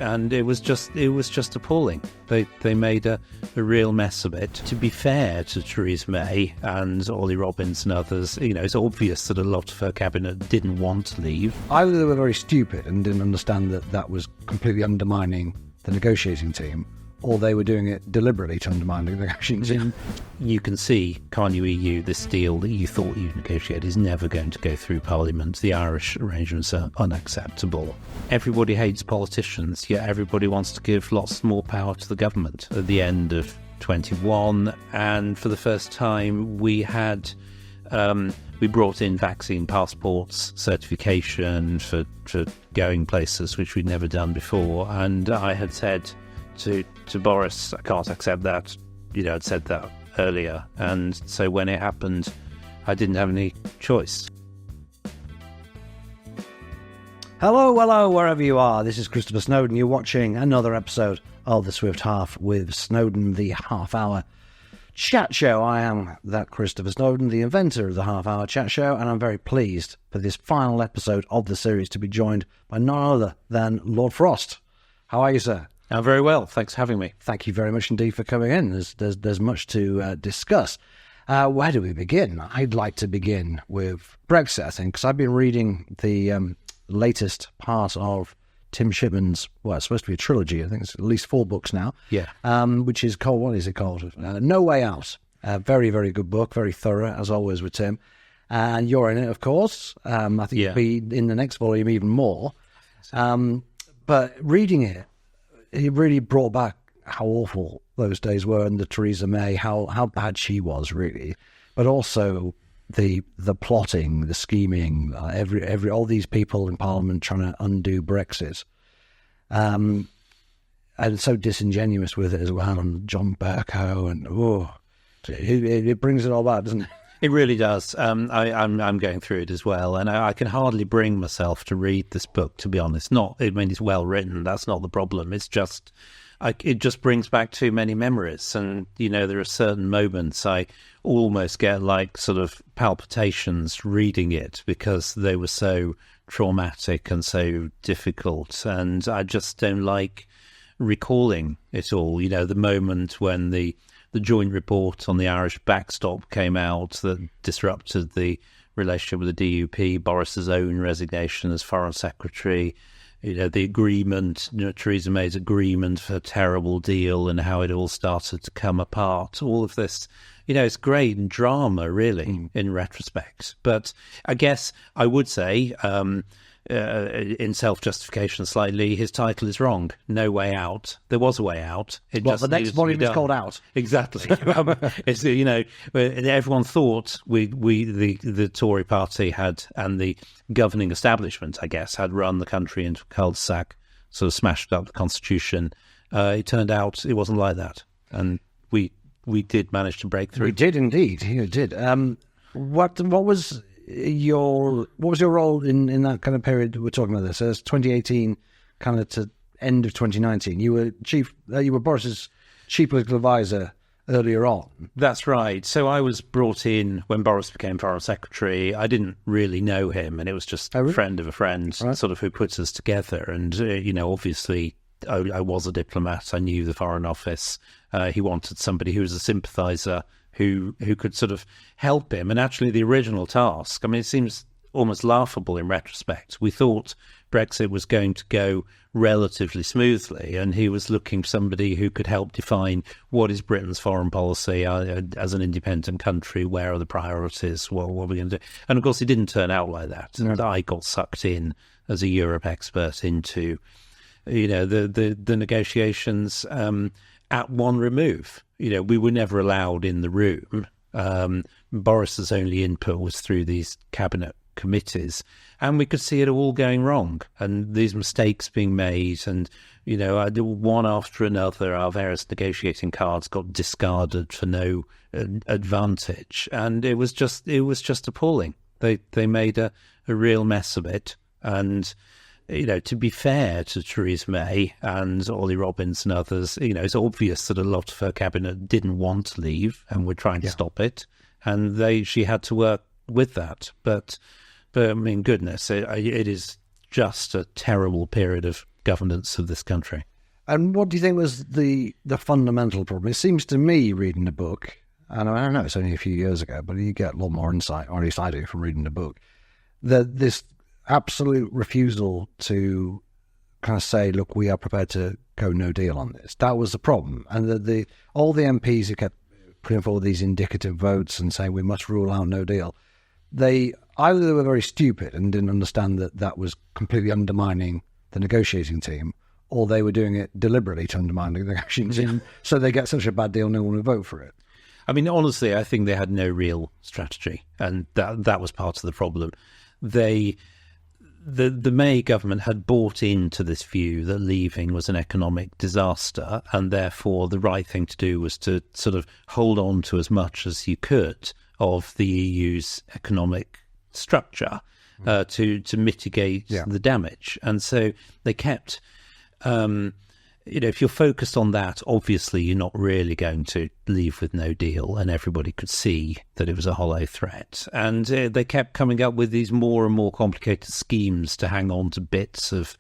And it was just appalling. They made a real mess of it. To be fair to Theresa May and Ollie Robbins and others, it's obvious that a lot of her cabinet didn't want to leave. Either they were very stupid and didn't understand that that was completely undermining the negotiating team, or they were doing it deliberately to undermine the negotiating team. You can see, can't you, EU, this deal that you thought you'd negotiate is never going to go through Parliament. The Irish arrangements are unacceptable. Everybody hates politicians, yet everybody wants to give lots more power to the government. At the end of 21, and for the first time, we brought in vaccine passports, certification for going places, which we'd never done before. And I had said to Boris, I can't accept that. I'd said that earlier. And so when it happened, I didn't have any choice. Hello, wherever you are. This is Christopher Snowdon. You're watching another episode of The Swift Half with Snowdon, the half-hour chat show. I am that Christopher Snowdon, the inventor of the half-hour chat show, and I'm very pleased for this final episode of the series to be joined by none other than Lord Frost. How are you, sir? I'm very well. Thanks for having me. Thank you very much indeed for coming in. There's much to discuss. Where do we begin? I'd like to begin with Brexit, I think, because I've been reading the latest part of Tim Shipman's, well, it's supposed to be a trilogy. I think it's at least 4 books now. Yeah. Which is called, what is it called? No Way Out. Very, very good book, very thorough, as always with Tim. And you're in it, of course. I think you'll be in the next volume even more. But reading it really brought back how awful those days were under Theresa May, how bad she was, really. But also the plotting, the scheming, all these people in Parliament trying to undo Brexit. And so disingenuous with it as well, and John Bercow, and it brings it all back, doesn't it? It really does. I'm going through it as well, and I can hardly bring myself to read this book, to be honest. It's well written. That's not the problem. It's just, it just brings back too many memories, and there are certain moments I almost get like sort of palpitations reading it because they were so traumatic and so difficult, and I just don't like recalling it all. The moment when the joint report on the Irish backstop came out that disrupted the relationship with the DUP, Boris's own resignation as Foreign Secretary, the agreement, Theresa May's agreement for a terrible deal and how it all started to come apart. All of this, it's great and drama, really, in retrospect. But I guess I would say, in self-justification slightly, his title is wrong. No Way Out. There was a way out. The next volume is called Out. Exactly. Everyone thought the Tory party had, and the governing establishment, I guess, had run the country into a cul-de-sac, sort of smashed up the constitution. It turned out it wasn't like that, and we did manage to break through. We did indeed. You did. What was your role in that kind of period we're talking about? This as 2018 kind of to end of 2019. You were Boris's chief political advisor earlier on. That's right. So I was brought in when Boris became Foreign Secretary. I didn't really know him, and it was just a friend of a friend, right, sort of who put us together. And obviously I was a diplomat. I knew the Foreign Office. He wanted somebody who was a sympathiser, who could sort of help him. And actually the original task, it seems almost laughable in retrospect. We thought Brexit was going to go relatively smoothly, and he was looking for somebody who could help define what is Britain's foreign policy as an independent country, where are the priorities, what are we going to do? And of course it didn't turn out like that. And I got sucked in as a Europe expert into the negotiations at one remove. We were never allowed in the room. Boris's only input was through these cabinet committees, and we could see it all going wrong, and these mistakes being made, and one after another, our various negotiating cards got discarded for no advantage, and it was just appalling. They made a real mess of it, and to be fair to Theresa May and Ollie Robbins and others, it's obvious that a lot of her cabinet didn't want to leave and were trying to stop it, and she had to work with that. But goodness, it is just a terrible period of governance of this country. And what do you think was the fundamental problem? It seems to me, reading the book, and I don't know, it's only a few years ago, but you get a lot more insight, or at least I do from reading the book, that this absolute refusal to kind of say, look, we are prepared to go no deal on this. That was the problem. And all the MPs who kept putting forward these indicative votes and saying we must rule out no deal, either they were very stupid and didn't understand that was completely undermining the negotiating team, or they were doing it deliberately to undermine the negotiating team, so they get such a bad deal no one will vote for it. I mean, honestly, I think they had no real strategy, and that was part of the problem. The May government had bought into this view that leaving was an economic disaster, and therefore the right thing to do was to sort of hold on to as much as you could of the EU's economic structure to mitigate the damage. And so they kept, if you're focused on that, obviously you're not really going to leave with no deal, and everybody could see that it was a hollow threat. And they kept coming up with these more and more complicated schemes to hang on to bits of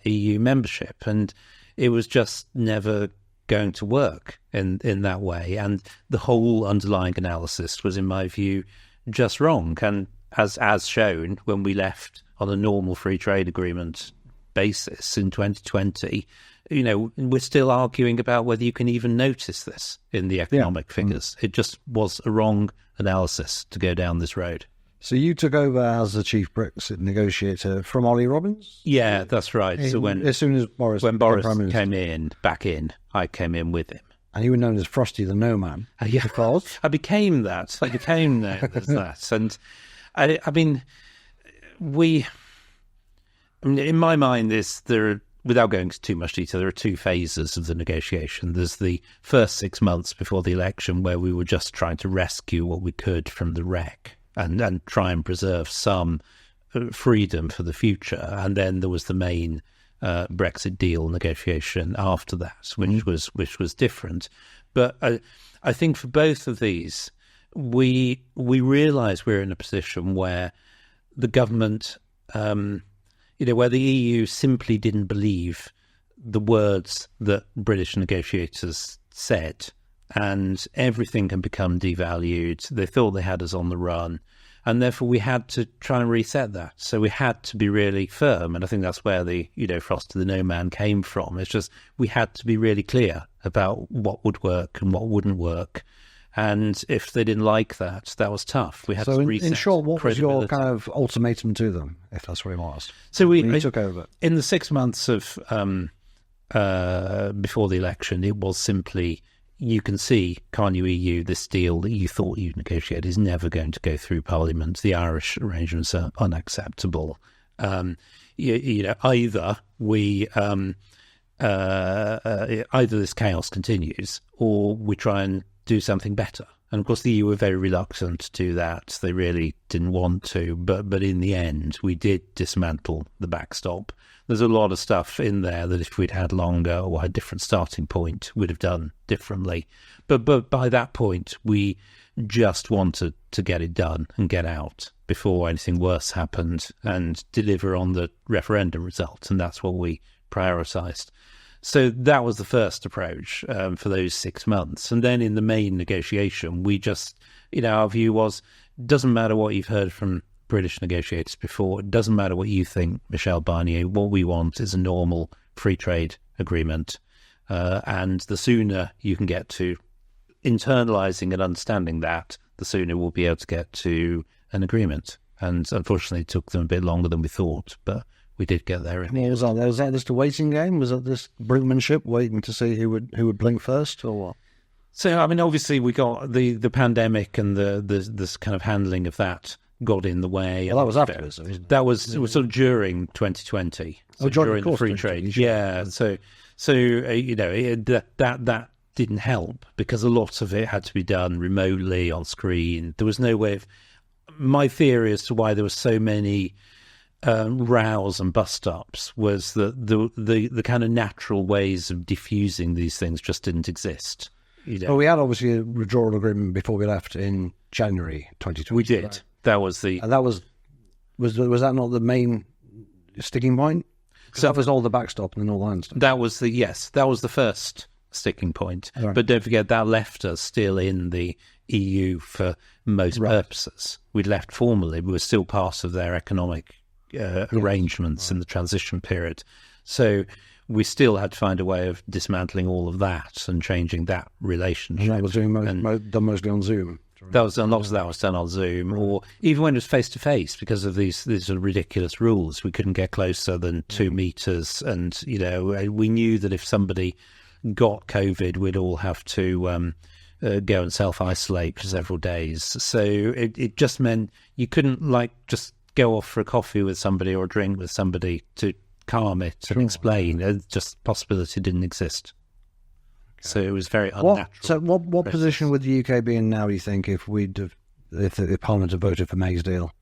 EU membership, and it was just never going to work in that way. And the whole underlying analysis was, in my view, just wrong. And as shown when we left on a normal free trade agreement basis in 2020, we're still arguing about whether you can even notice this in the economic figures. It just was a wrong analysis to go down this road. So you took over as the chief Brexit negotiator from Ollie Robbins? Yeah, that's right. So as soon as Boris came back in, I came in with him. And you were known as Frosty the No Man. Yeah, I became that. I became known as that. And I mean, in my mind, without going into too much detail, there are two phases of the negotiation. There's the first 6 months before the election, where we were just trying to rescue what we could from the wreck and try and preserve some freedom for the future. And then there was the main Brexit deal negotiation after that, which was different. But I think for both of these, we realise we're in a position where the government, where the EU simply didn't believe the words that British negotiators said, and everything can become devalued. They thought they had us on the run, and therefore we had to try and reset that. So we had to be really firm, and I think that's where the Frosty the No Man came from. It's just we had to be really clear about what would work and what wouldn't work. And if they didn't like that, that was tough. We had to reset. In short, what was your kind of ultimatum to them, if that's what you asked? So we took over. In the 6 months of before the election, it was simply, you can see, can't you, EU, this deal that you thought you'd negotiate is never going to go through Parliament. The Irish arrangements are unacceptable. Either this chaos continues, or we try and do something better. And of course the EU were very reluctant to do that. They really didn't want to, but in the end we did dismantle the backstop. There's a lot of stuff in there that if we'd had longer or a different starting point, we'd have done differently. But by that point we just wanted to get it done and get out before anything worse happened and deliver on the referendum result, and that's what we prioritised. So that was the first approach for those 6 months. And then in the main negotiation, we just, our view was, doesn't matter what you've heard from British negotiators before, it doesn't matter what you think, Michel Barnier, what we want is a normal free trade agreement. And the sooner you can get to internalising and understanding that, the sooner we'll be able to get to an agreement. And unfortunately, it took them a bit longer than we thought, but we did get there. Was that just a waiting game? Was that this brinkmanship, waiting to see who would blink first, or what? So, I mean, obviously, we got the pandemic and this kind of handling of that got in the way. Well, that was afterwards. It was sort of during 2020. So during the free trade. Yeah. So that didn't help because a lot of it had to be done remotely on screen. There was no way of. My theory as to why there were so many rows and bus stops was that the kind of natural ways of diffusing these things just didn't exist. Well, we had obviously a withdrawal agreement before we left in January 2020. We did. Right? That was and that was that not the main sticking point? So that was all the backstop and all that stuff. That was the first sticking point. Right. But don't forget, that left us still in the EU for most purposes. We'd left formally, we were still part of their economic arrangements in the transition period. So we still had to find a way of dismantling all of that and changing that relationship. And that was doing done mostly on Zoom. That was done, lots of that was done on Zoom, or even when it was face-to-face, because of these sort of ridiculous rules. We couldn't get closer than 2 meters, and, we knew that if somebody got COVID, we'd all have to go and self-isolate for several days. So it just meant you couldn't, just go off for a coffee with somebody or a drink with somebody to calm it and explain. Just possibility didn't exist. Okay. So it was very unnatural. So what position would the UK be in now, do you think, if the Parliament had voted for May's deal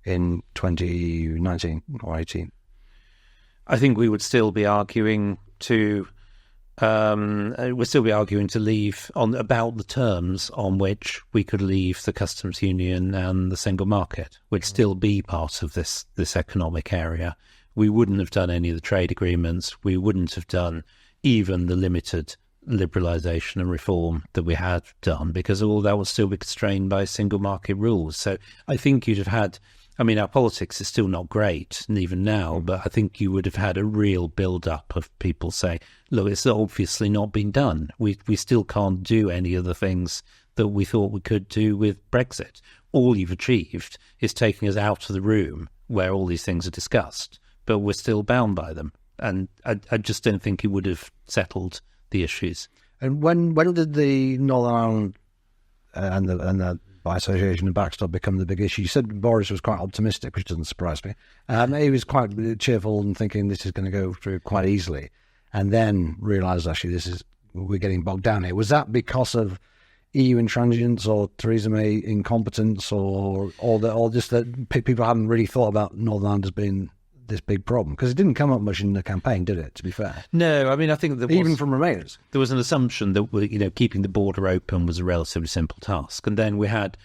in 2019 or 18? I think we would still be arguing to leave about the terms on which we could leave the customs union and the single market. We'd still be part of this economic area. We wouldn't have done any of the trade agreements. We wouldn't have done even the limited liberalisation and reform that we had done, because all that would still be constrained by single market rules. So I think you'd have had, our politics is still not great, and even now, but I think you would have had a real build-up of people saying, look, it's obviously not been done. We still can't do any of the things that we thought we could do with Brexit. All you've achieved is taking us out of the room where all these things are discussed, but we're still bound by them. And I just don't think it would have settled the issues. And when did the Northern Ireland and the by association and backstop become the big issue? You said Boris was quite optimistic, which doesn't surprise me. He was quite cheerful and thinking this is going to go through quite easily, and then realised actually we're getting bogged down here. Was that because of EU intransigence or Theresa May incompetence, or just that people haven't really thought about Northern Ireland as being this big problem? Because it didn't come up much in the campaign, did it, to be fair? No, I think even from Remainers, there was an assumption that keeping the border open was a relatively simple task, and then we had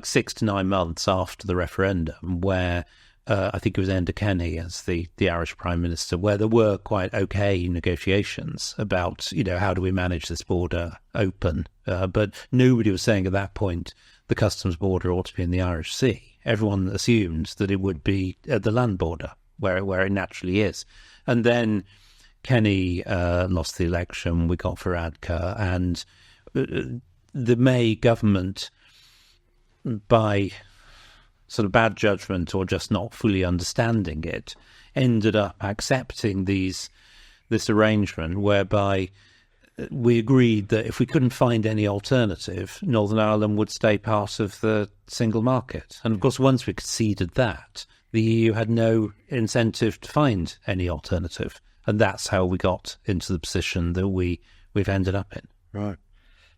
6 to 9 months after the referendum where I think it was Enda Kenny as the Irish Prime Minister, where there were quite okay negotiations about how do we manage this border open, but nobody was saying at that point the customs border ought to be in the Irish Sea. Everyone assumed that it would be at the land border, where it naturally is. And then Kenny lost the election, we got Varadkar, and the May government, by sort of bad judgment or just not fully understanding it, ended up accepting this arrangement whereby we agreed that if we couldn't find any alternative, Northern Ireland would stay part of the single market. And of course, once we conceded that, the EU had no incentive to find any alternative. And that's how we got into the position that we've ended up in. Right.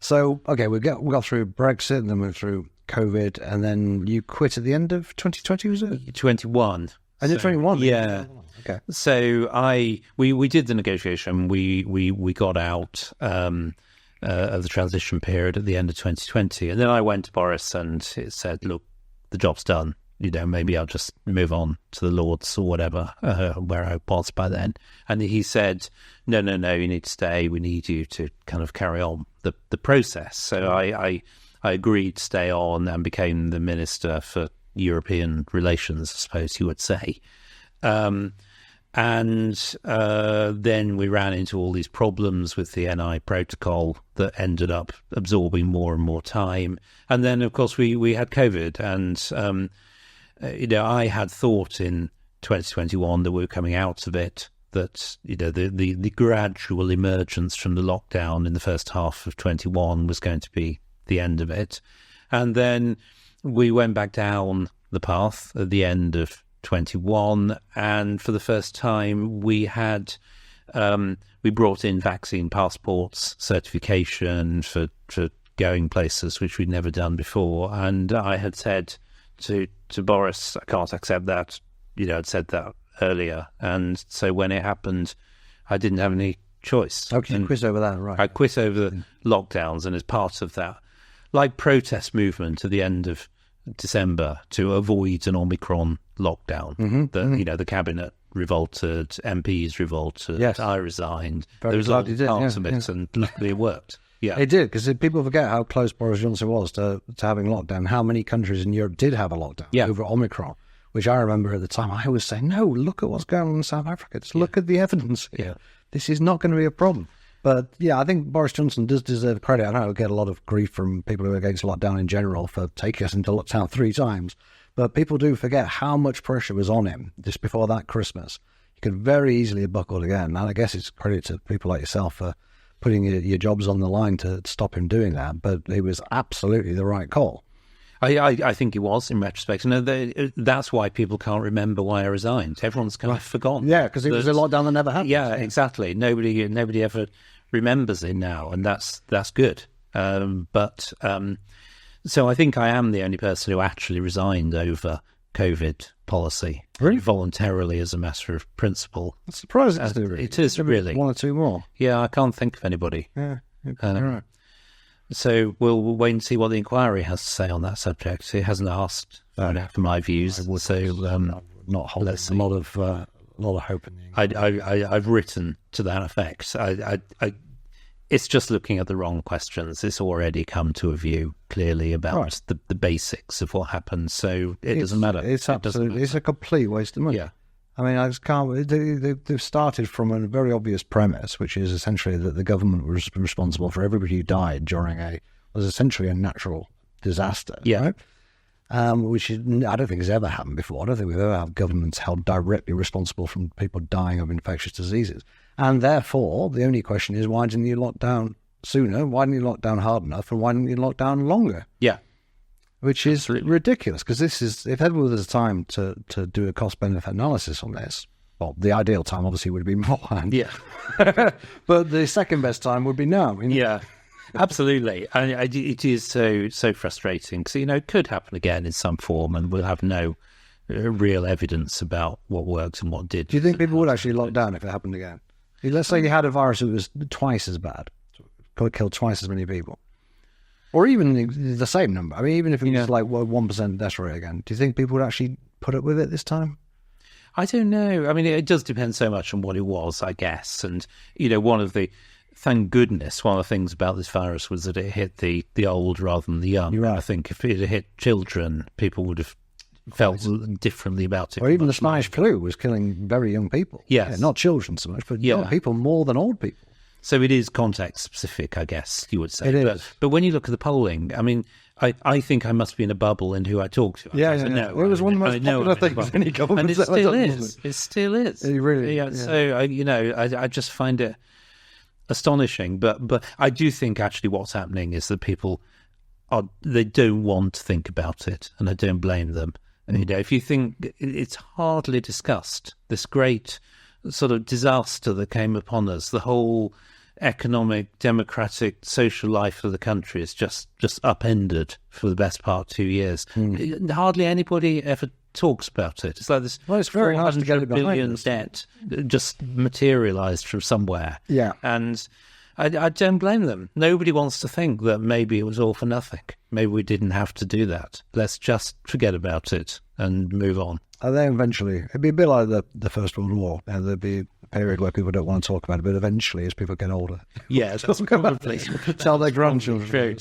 So, okay, we got through Brexit, and then we went through COVID, and then you quit at the end of 2020, was it? 21. And so, 21? Yeah. Okay. So we did the negotiation. We got out of the transition period at the end of 2020. And then I went to Boris and it said, look, the job's done. Maybe I'll just move on to the Lords or whatever, where I was by then. And he said, no, you need to stay. We need you to kind of carry on the process. So I agreed to stay on and became the Minister for European Relations, I suppose you would say. And then we ran into all these problems with the NI protocol that ended up absorbing more and more time. And then, of course, we had COVID, and I had thought in 2021 that we were coming out of it, that the gradual emergence from the lockdown in the first half of 21 was going to be the end of it. And then we went back down the path at the end of 21, and for the first time we brought in vaccine passports, certification for going places which we'd never done before. And I had said to Boris, I can't accept that. I'd said that earlier. And so when it happened, I didn't have any choice. Okay, you quit over that, right. I quit over the lockdowns, and as part of that, protest movement at the end of December to avoid an Omicron lockdown. The cabinet revolted, MPs revolted. Yes. I resigned. Very there was glad you did, parts of it, and luckily it worked. Yeah, it did, because people forget how close Boris Johnson was to having lockdown. How many countries in Europe did have a lockdown over Omicron, which I remember at the time. I was saying, no, look at what's going on in South Africa. Just look at the evidence. Yeah, this is not going to be a problem. But yeah, I think Boris Johnson does deserve credit. I know he'll get a lot of grief from people who are against lockdown in general for taking us into lockdown 3 times. But people do forget how much pressure was on him just before that Christmas. He could very easily have buckled again. And I guess it's credit to people like yourself for putting your jobs on the line to stop him doing that. But it was absolutely the right call. I think it was, in retrospect. That's why people can't remember why I resigned. Everyone's kind of forgotten. Yeah, because it was a lockdown that never happened. Yeah, exactly. Nobody ever remembers it now, and that's good. So I think I am the only person who actually resigned over COVID policy, really, voluntarily as a matter of principle. That's surprising. Really. It is, really. 1 or 2 more. Yeah, I can't think of anybody. Yeah, you're right. So we'll wait and see what the inquiry has to say on that subject. It hasn't asked for my views, not hold a lot of hope in the I've written to that effect. It's just looking at the wrong questions. It's already come to a view clearly about the basics of what happened. So it doesn't matter. It's absolutely. It's a complete waste of money. Yeah. I mean, I just can't. They've started from a very obvious premise, which is essentially that the government was responsible for everybody who died during was essentially a natural disaster. Yeah. Right? Which I don't think has ever happened before. I don't think we've ever had governments held directly responsible from people dying of infectious diseases. And therefore, the only question is, why didn't you lock down sooner? Why didn't you lock down hard enough? And why didn't you lock down longer? Yeah. Which is ridiculous, because this is, if ever there's a time to do a cost-benefit analysis on this, well, the ideal time obviously would be beforehand. Yeah. But the second best time would be now. Yeah, absolutely. It is so frustrating, because, it could happen again in some form, and we'll have no real evidence about what worked and what did. Do you think people would actually lock down if it happened again? Let's say you had a virus that was twice as bad, could kill twice as many people. Or even the same number. I mean, even if it was like 1% death rate again, do you think people would actually put up with it this time? I don't know. I mean, it does depend so much on what it was, I guess. And, thank goodness, one of the things about this virus was that it hit the old rather than the young. You're right. I think if it had hit children, people would have felt differently about it. Or even the Spanish flu was killing very young people. Yes. Yeah, not children so much, but young people more than old people. So it is context specific, I guess you would say. It is. But when you look at the polling, I mean, I think I must be in a bubble in who I talk to. Yeah. Well, it was one of the most popular things any government. And it still is. It still is. It really is. Yeah. So, I just find it astonishing. But I do think actually what's happening is that people they don't want to think about it, and I don't blame them. And, if you think it's hardly discussed, this great sort of disaster that came upon us, the whole economic, democratic, social life of the country is just upended for the best part of 2 years. Hardly anybody ever talks about it. It's like this. Well, it's very hard to get it behind billion debt just materialised from somewhere. Yeah, and I don't blame them. Nobody wants to think that maybe it was all for nothing. Maybe we didn't have to do that. Let's just forget about it and move on. And then eventually, it'd be a bit like the First World War. And there'd be a period where people don't want to talk about it, but eventually, as people get older, that's probably tell their grandchildren. True.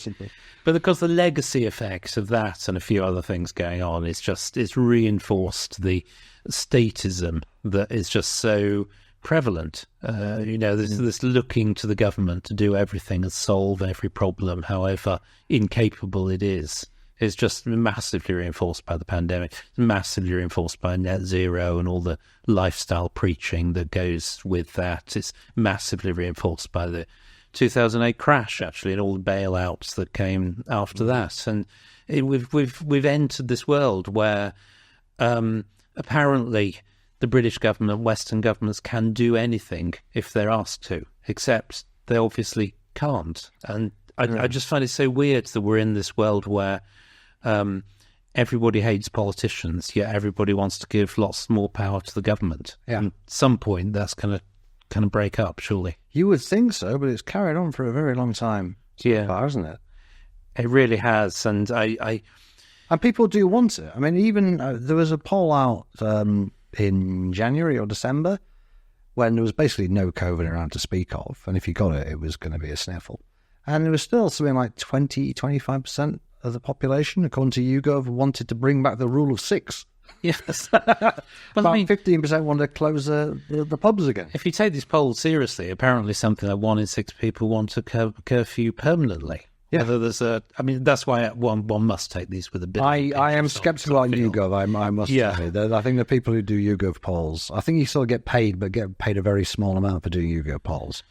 But because the legacy effects of that and a few other things going on, it's reinforced the statism that is just so prevalent. This looking to the government to do everything and solve every problem, however incapable it is just massively reinforced by the pandemic, massively reinforced by net zero and all the lifestyle preaching that goes with that. It's massively reinforced by the 2008 crash, actually, and all the bailouts that came after that. And we've entered this world where apparently the British government, Western governments can do anything if they're asked to, except they obviously can't. And I just find it so weird that we're in this world where everybody hates politicians, yet everybody wants to give lots more power to the government. Yeah. And at some point, that's going to break up, surely. You would think so, but it's carried on for a very long time. Yeah, far, isn't it? It really has, and I And people do want it. I mean, even there was a poll out in January or December when there was basically no COVID around to speak of. And if you got it, it was going to be a sniffle. And there was still something like 20-25% of the population, according to YouGov, wanted to bring back the rule of 6. Yes. About 15% want to close the pubs again. If you take these polls seriously, apparently something like 1 in 6 people want to curfew permanently. Yeah. Whether there's that's why one must take these with a bit. I am sceptical on YouGov. I must say. I think the people who do YouGov polls, I think you still get paid, but get paid a very small amount for doing YouGov polls.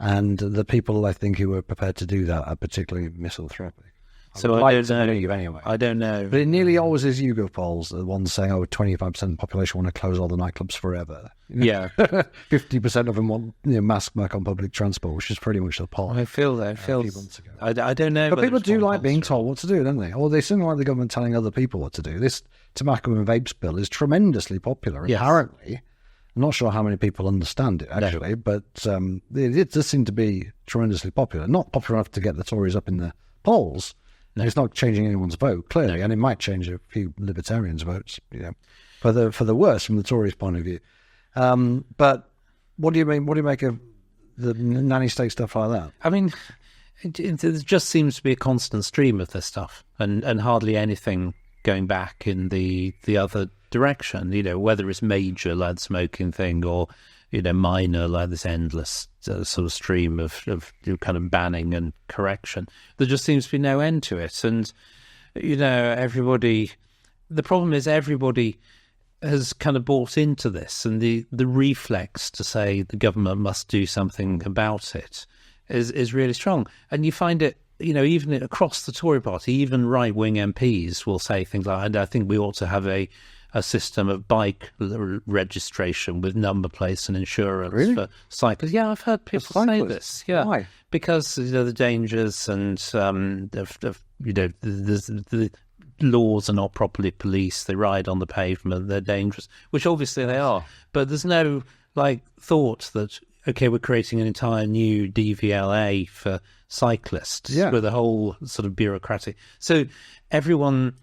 And the people I think who are prepared to do that are particularly misanthropic. So I don't know. Anyway. I don't know. But it nearly always is YouGov polls, the ones saying, 25% of the population want to close all the nightclubs forever. Yeah. 50% of them want mask back on public transport, which is pretty much the poll. I feel that. I don't know. But people do like being told what to do, don't they? Or they seem like the government telling other people what to do. This tobacco and vapes bill is tremendously popular, apparently. I'm not sure how many people understand it, actually, but it does seem to be tremendously popular. Not popular enough to get the Tories up in the polls. No. It's not changing anyone's vote, clearly, and it might change a few Libertarians' votes, for the worse from the Tories' point of view. But what do you mean? What do you make of the nanny state stuff like that? I mean, it just seems to be a constant stream of this stuff, and hardly anything going back in the other direction. Whether it's major like the smoking thing or minor like this endless sort of stream of kind of banning and correction. There just seems to be no end to it. And, everybody... The problem is everybody has kind of bought into this, and the reflex to say the government must do something about it is really strong. And you find it, even across the Tory party, even right-wing MPs will say things like, and I think we ought to have a system of bike registration with number plates and insurance for cyclists. Yeah, I've heard people say this. Yeah, why? Because the dangers and the laws are not properly policed. They ride on the pavement. They're dangerous, which obviously they are. But there's no thought that we're creating an entire new DVLA for cyclists with a whole sort of bureaucratic. So everyone.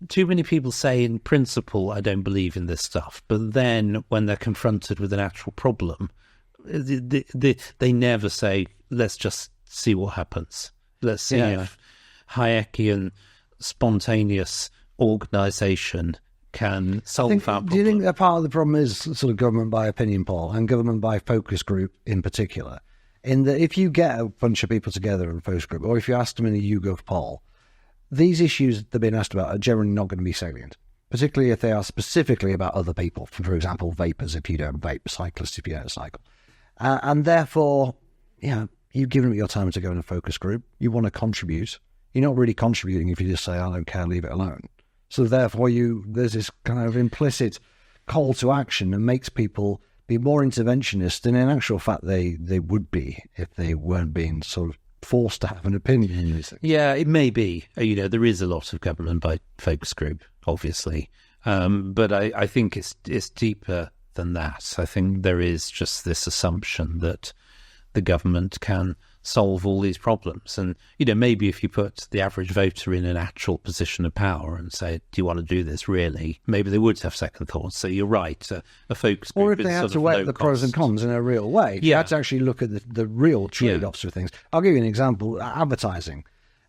Too many people say in principle, I don't believe in this stuff. But then when they're confronted with an actual problem, they never say, let's just see what happens. Let's see if Hayekian spontaneous organisation can solve that problem. Do you think that part of the problem is sort of government by opinion poll and government by focus group in particular? In that if you get a bunch of people together in a focus group, or if you ask them in a YouGov poll, these issues they're being asked about are generally not going to be salient, particularly if they are specifically about other people. For example, vapers if you don't vape, cyclists if you don't cycle. And therefore, you've given it your time to go in a focus group. You want to contribute. You're not really contributing if you just say, I don't care, leave it alone. So therefore, there's this kind of implicit call to action that makes people be more interventionist than in actual fact they would be if they weren't being sort of forced to have an opinion in these things. Yeah, it may be. There is a lot of government by focus group, obviously. But I think it's deeper than that. I think there is just this assumption that the government can solve all these problems. And, maybe if you put the average voter in an actual position of power and say, do you want to do this really? Maybe they would have second thoughts. So you're right, a focus group. Or if they had to weigh the pros and cons in a real way. You had to actually look at the real trade-offs of things. I'll give you an example. Advertising.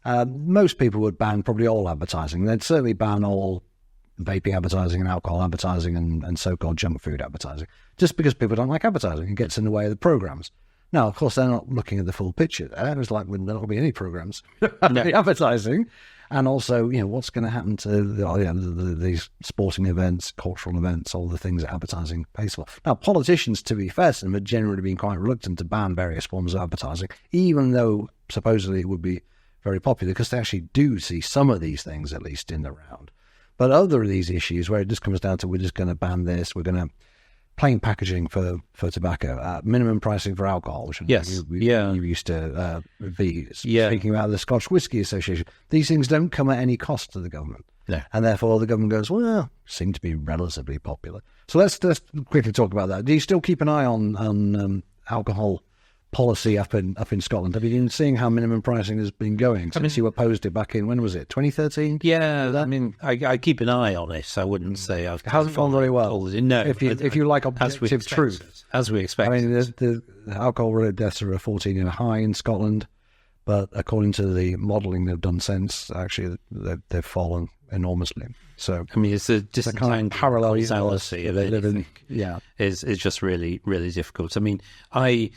Most people would ban probably all advertising. They'd certainly ban all vaping advertising and alcohol advertising and so-called junk food advertising, just because people don't like advertising. It gets in the way of the programs. Now, of course, they're not looking at the full picture there. It's like there will be any programs advertising. And also, what's going to happen to these sporting events, cultural events, all the things that advertising pays for. Now, politicians, to be fair to them, have generally been quite reluctant to ban various forms of advertising, even though supposedly it would be very popular, because they actually do see some of these things, at least, in the round. But other of these issues where it just comes down to we're just going to ban this, we're going to plain packaging for tobacco, minimum pricing for alcohol, which you used to be speaking about the Scotch Whisky Association. These things don't come at any cost to the government. No. And therefore the government goes, well, seem to be relatively popular. So let's quickly talk about that. Do you still keep an eye on alcohol policy up in Scotland. Have you been seeing how minimum pricing has been going since you opposed it back in, when was it, 2013? Yeah, I mean, I keep an eye on it. I wouldn't say I've... It hasn't gone very well. No. If you like objective truth. As we expect. I mean, the alcohol-related deaths are a 14-year high in Scotland, but according to the modelling they've done since, actually, they've fallen enormously. So, I mean, it's a kind of parallel causality of they live in. Yeah, is just really, really difficult. I mean, I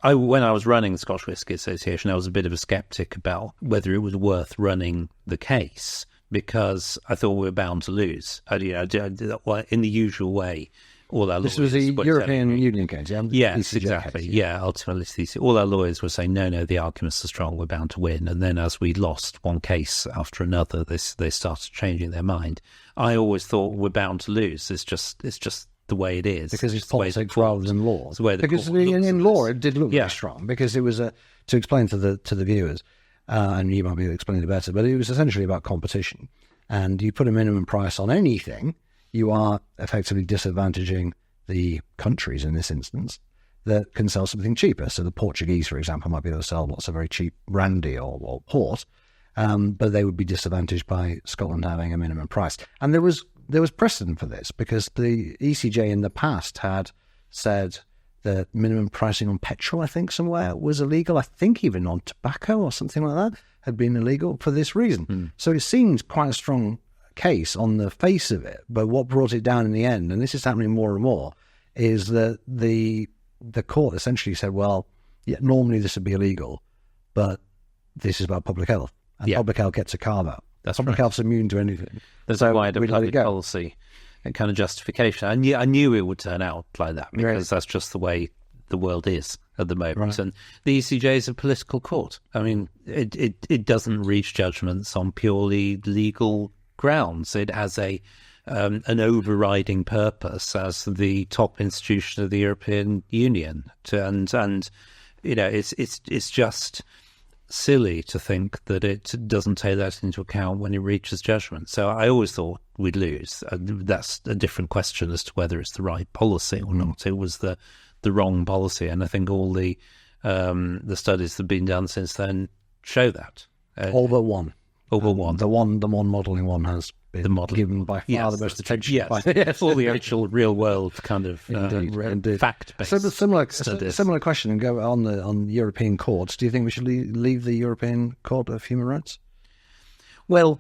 when I was running the Scotch Whisky Association, I was a bit of a skeptic about whether it was worth running the case, because I thought we were bound to lose. In the usual way, all our this lawyers... was the European Union case, yeah? Yes, ECJ exactly. case, yeah, ultimately, all our lawyers were saying, no, the arguments are strong, we're bound to win. And then as we lost one case after another, they started changing their mind. I always thought we're bound to lose. It's just the way it is. Because it's politics rather than law. Because in law it did look very strong, because it was, to explain to the viewers, and you might be able to explain it better, but it was essentially about competition. And you put a minimum price on anything, you are effectively disadvantaging the countries in this instance that can sell something cheaper. So the Portuguese, for example, might be able to sell lots of very cheap brandy or port, but they would be disadvantaged by Scotland having a minimum price. And there was precedent for this, because the ECJ in the past had said that minimum pricing on petrol, I think somewhere, was illegal. I think even on tobacco or something like that had been illegal for this reason. So it seemed quite a strong case on the face of it, but what brought it down in the end, and this is happening more and more, is that the court essentially said, well, yeah, normally this would be illegal, but this is about public health, and public health gets a carve out. Public health's immune to anything. There's a wider public policy and kind of justification. I knew it would turn out like that, because that's just the way the world is at the moment. Right. And the ECJ is a political court. I mean, it doesn't reach judgments on purely legal grounds. It has an overriding purpose as the top institution of the European Union, and it's just silly to think that it doesn't take that into account when it reaches judgment. So I always thought we'd lose. That's a different question as to whether it's the right policy or not. It was the wrong policy, and I think all the studies that have been done since then show that. All but one. The one modelling one has been given by far the most attention. Yes, all the actual real world kind of fact-based. So similar question, and go on European courts. Do you think we should leave the European Court of Human Rights? Well,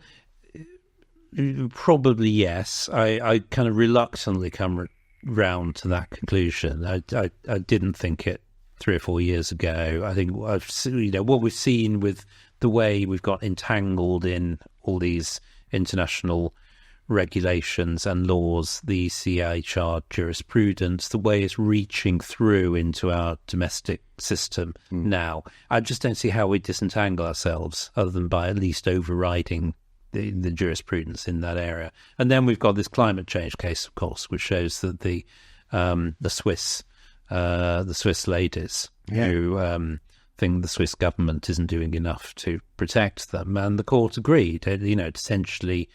probably yes. I kind of reluctantly come round to that conclusion. I didn't think it 3 or 4 years ago. I think what we've seen with the way we've got entangled in all these international regulations and laws, the ECHR jurisprudence, the way it's reaching through into our domestic system now. I just don't see how we disentangle ourselves other than by at least overriding the jurisprudence in that area. And then we've got this climate change case, of course, which shows that the Swiss ladies who think the Swiss government isn't doing enough to protect them, and the court agreed. It essentially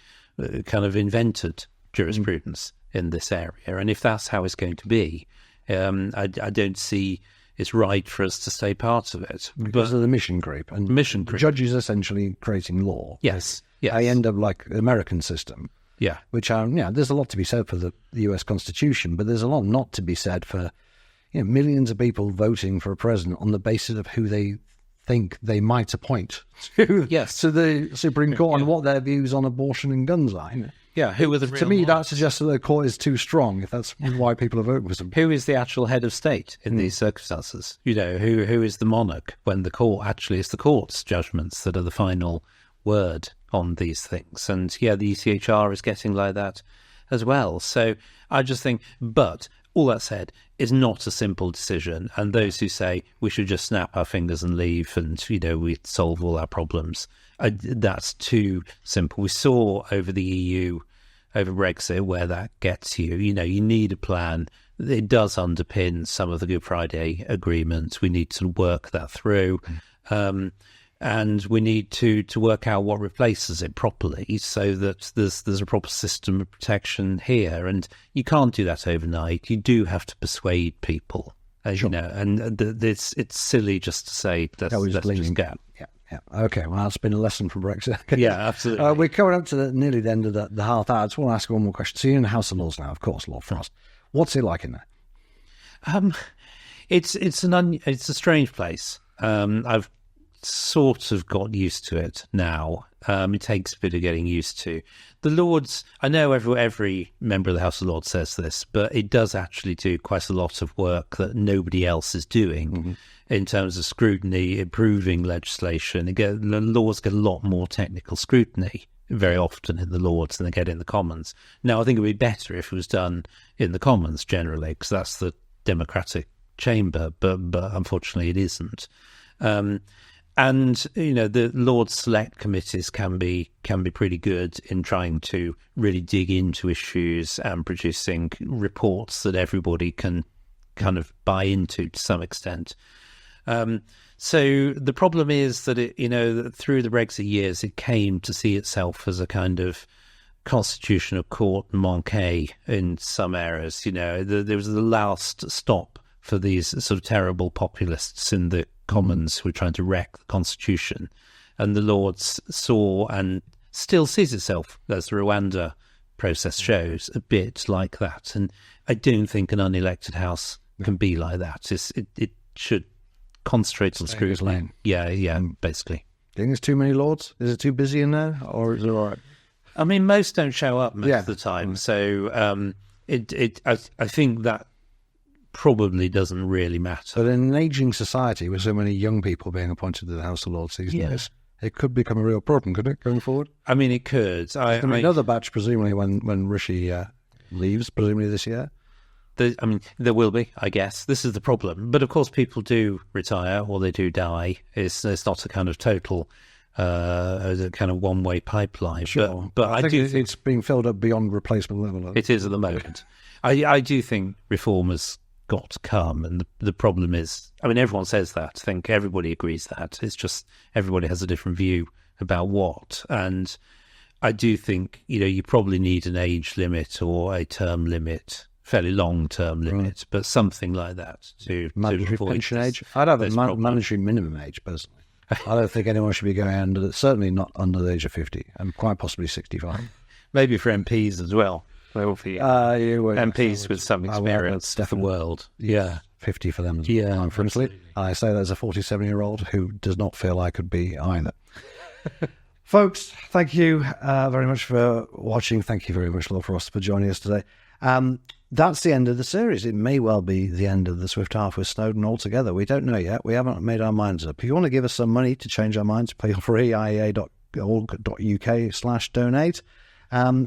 kind of invented jurisprudence in this area, and if that's how it's going to be, I don't see it's right for us to stay part of it because of the mission creep. And the judges essentially creating law. Yes. I end up like the American system. Yeah, which there's a lot to be said for the US Constitution, but there's a lot not to be said for millions of people voting for a president on the basis of who they think they might appoint to the Supreme Court and what their views on abortion and guns are. Yeah, who are the real to me, that suggests that the court is too strong, if that's why people are voting for them. Who is the actual head of state in these circumstances? Who is the monarch when the court actually is the court's judgments that are the final word on these things? And the ECHR is getting like that as well. So I just think, but all that said, it's not a simple decision. And those who say we should just snap our fingers and leave and, we solve all our problems, that's too simple. We saw over the EU, over Brexit, where that gets you. You need a plan. It does underpin some of the Good Friday Agreement. We need to work that through. And we need to work out what replaces it properly so that there's a proper system of protection here. And you can't do that overnight. You do have to persuade people you know, and it's silly just to say let's just go. Yeah. Okay. Well, that's been a lesson from Brexit. Yeah, absolutely. We're coming up to nearly the end of the half hour. I just want to ask you one more question. So you're in the House of Lords now, of course, Lord Frost. What's it like in there? It's a strange place. I've sort of got used to it now. It takes a bit of getting used to. The Lords, I know every member of the House of Lords says this, but it does actually do quite a lot of work that nobody else is doing in terms of scrutiny, improving legislation. The Lords get a lot more technical scrutiny very often in the Lords than they get in the Commons. Now, I think it would be better if it was done in the Commons generally, because that's the democratic chamber, but unfortunately it isn't. And, you know, the Lords Select Committees can be pretty good in trying to really dig into issues and producing reports that everybody can kind of buy into to some extent. So the problem is that through the Brexit years, it came to see itself as a kind of constitutional court manqué in some areas. You know, there was the last stop for these sort of terrible populists in the Commons who were trying to wreck the Constitution. And the Lords saw and still sees itself, as the Rwanda process shows, a bit like that. And I don't think an unelected House can be like that. It should concentrate on scrutiny. Yeah, basically. Do you think there's too many Lords? Is it too busy in there, or is it all right? I mean, most don't show up most of the time. So I think that probably doesn't really matter. But in an ageing society with so many young people being appointed to the House of Lords these days, it could become a real problem, couldn't it, going forward? I mean, it could. Another batch, presumably, when Rishi leaves, presumably this year. There will be, I guess. This is the problem. But of course, people do retire or they do die. It's not a kind of total, a kind of one-way pipeline. Sure. But I think it's being filled up beyond replacement level. It is at the moment. I do think reform has got to come, and the problem is, I mean, everyone says that. I think everybody agrees that. It's just everybody has a different view about what. And I do think, you probably need an age limit or a term limit, fairly long-term limit, but something like that to mandatory pension age. I'd have a mandatory minimum age, personally. I don't think anyone should be going under it, certainly not under the age of 50, and quite possibly 65. Maybe for MPs as well. There will be MPs with some experience of the world. Yeah. 50 for them as well, unfortunately. I say that as a 47-year-old who does not feel I could be either. Folks, thank you very much for watching. Thank you very much, Lord Frost, for joining us today. That's the end of the series. It may well be the end of the Swift Half with Snowdon altogether. We don't know yet. We haven't made our minds up. If you want to give us some money to change our minds, feel free, iea.org.uk/donate.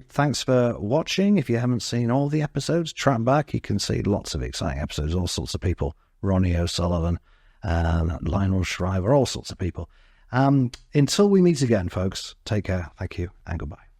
Thanks for watching. If you haven't seen all the episodes, track back. You can see lots of exciting episodes, all sorts of people. Ronnie O'Sullivan, Lionel Shriver, all sorts of people. Until we meet again, folks, take care. Thank you and goodbye.